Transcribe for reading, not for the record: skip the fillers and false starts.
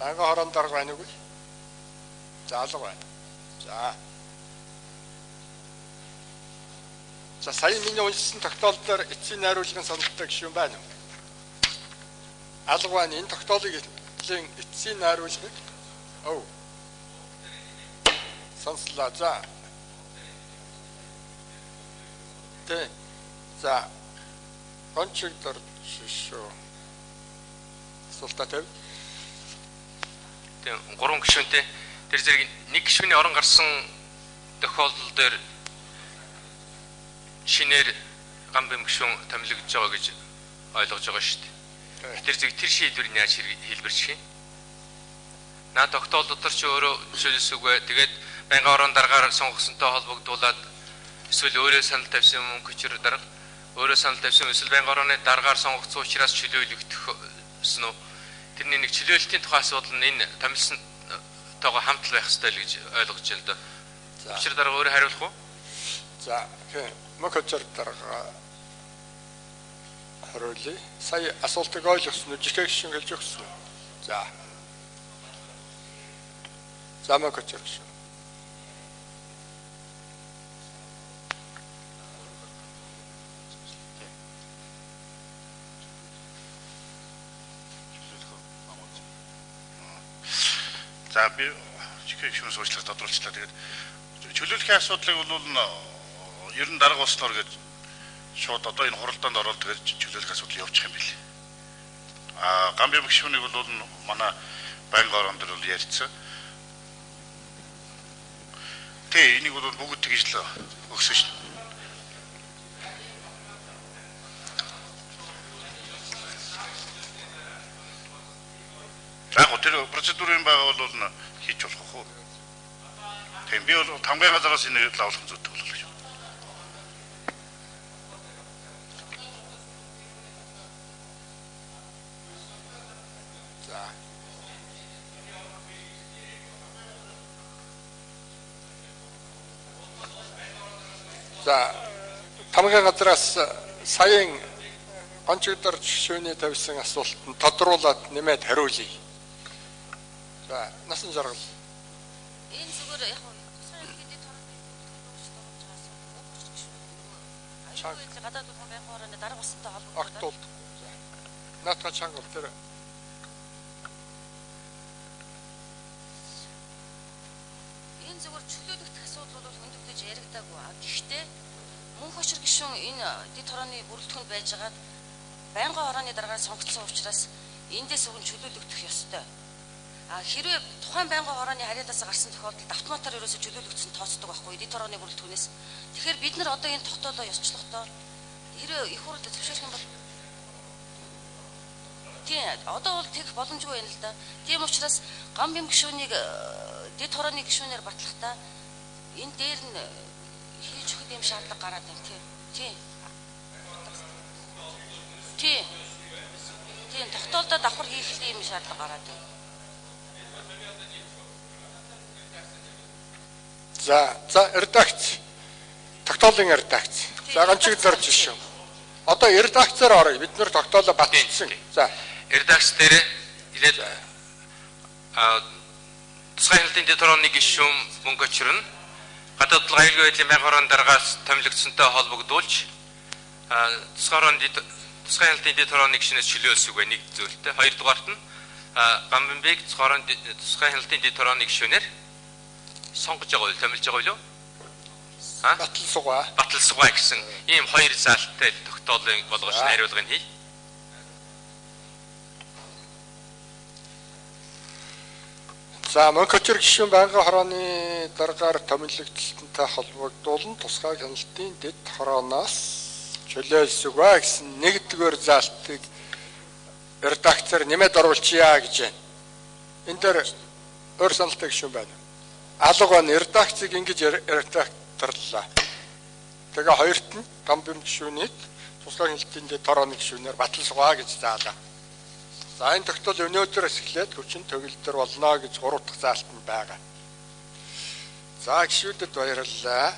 байнгын хорон дарга байна уу? За алга байна. За сая миний уншсан тогтоололоор эцсийн найруулгын сонголттой гишүүн байна уу? Алга байна. Энэ тогтоолыг эцсийн найруулгыг сонслоо. За гончигдор шүү. Асуултаа тавь. Тэгээ 3 гишүүнтэй тэр зэрэг нэг гишүүний орон гарсан тохиолдол дээр шинээр гам бэм гишүүн томилогдож байгаа гэж ойлгож байгаа шүү дээ. Тэр зэрэг тэр шийдвэрийг яаж хэлбэрчих юм? Наа тогтоолол дотор ч өөрөө чөлөөсөөгөө тэгээд байнгын орон дараагаар сонгогсонтой холбогдуулаад эсвэл өөрөө санал тавьсан юм көчөр дарга өөрөө санал тавьсан эсвэл байнгын орооны дараагаар сонгогдсон учраас чөлөөлөгдсөн үү? Тэрний нэг чөлөөлтийн тухай асуудал нь энэ томилсонтойгоо хамтал байх ёстой л гэж ойлгож байна л да. Көчөр дарга өөрөө хариулах уу? За көчөр дарга хариулъя. Сая асуултыг ойлгосон уу? Жихээ гишүүн хэлж өгсөн үү? За көчөр гишүүн. За би жихээ гишүүнээс уучлалт тодруулчлаа. Тэгээд чөлөөлөхийн асуудлыг бол ер нь дарга болсноор гэж шууд одоо энэ хуралдаанд ороод тэгээд чөлөөлөх асуудал явуучих юм билээ. Гам бэм гишүүнийг бол манай байнгын орон дээр бол ярьцсан. Энийг бол бүгд тэгж л өгсөн шүү дээ. Тэр процедурын байгаа бол хийж болох уу? Тийм би бол хамгийн газараас энэ лавлах зүйтэй болов гэж. За хамгийн газараас саяын гончигдор гишүүний тавьсан асуултанд тодруулаад нэмээд хариулъя. За насан жаргал. Энэ зүгээр яг тусгай хэлхийдээ торооны төлөвлөгч дөрвж байгаа асуулт. Аюулгүй гадаад улсын байнгын орооны дарга болсонтой холбогдоод. Наатга чангал тэр энэ зүгээр чөлөөлөгдөх асуудал бол хөндөгдөж яригдаагүй. Гэхдээ мөн хошир гишүүн энэ дэд хорооны бүрэлдэхүүнд байжгаад байнгын орооны дараагаар сонгогдсон учраас эндээс өгөн чөлөөлөгдөх ёстой. Хэрвээ тухайн байнгын орооны харьяалаас гарсан тохиолдолд автоматар ерөөсө чөлөөлөгдсөн тооцдог байхгүй дэд хорооны бүрэлдэхүүнээс. Тэгэхээр бид нар одоо энэ тогтоолоо ёсчлохдоо хэрвээ их хурлд зөвшөөрөх юм бол одоо бол тэгэх боломжгүй байна л да. Тийм учраас гам бэм гишүүнийг дэд хорооны гишүүнээр батлахдаа энэ дээр нь хийж өгөх юм шаардлага гараад байна тийм. Тогтоолдоо давхар хийх юм шаардлага гараад байна. За редакц. Тогтоолын редакц. За гончигдор гишүүн. Одоо редакцээр оръё. Бид нэр тогтоолоо баталсан. За редакц дээр ирээд тусгай хэлтийн дэд хорооны гишүүн мөнгө очирно. Гадаад аюулгүй байдлын байнгын орон дараагаас томилогдсонтой холбогдуулж тусгай хэлтийн дэд хорооны гишүүнээс чөлөөлсөг бай нэг зүйлтэй. Хоёрдугаарт нь гам бэмбэг тусгай хэлтийн дэд хорооны гишүүнээр сонгож байгаа үйл томилж байгаа юу? Баталсугай гэсэн ийм хоёр заалттай тогтоолын болгож найруулгыг хий. За мөн көчөр гишүүн байнгын хорооны дараагаар томилогдолтонтой холбогдуулан тусгай хяналтын дэд хорооноос чөлөөлсөг гэсэн нэгдүгээр заалтыг редакцээр нэмээд оруулчихъя гэж байна. Энэ дээр өөр саналтай гишүүн байна. Алга нь редакцийг ингэж редакторлаа. Тэгээ хоёрт нь гам бэм гишүүнийг тусгай хяналтын дэд хорооны гишүүнээр баталсугаа гэж заалаа. За энэ тогтоол өнөөдрөөс эхлээд хүчин төгөлдөр болно гэж 3 дахь заалт нь байгаа. За гишүүдэд баярлалаа.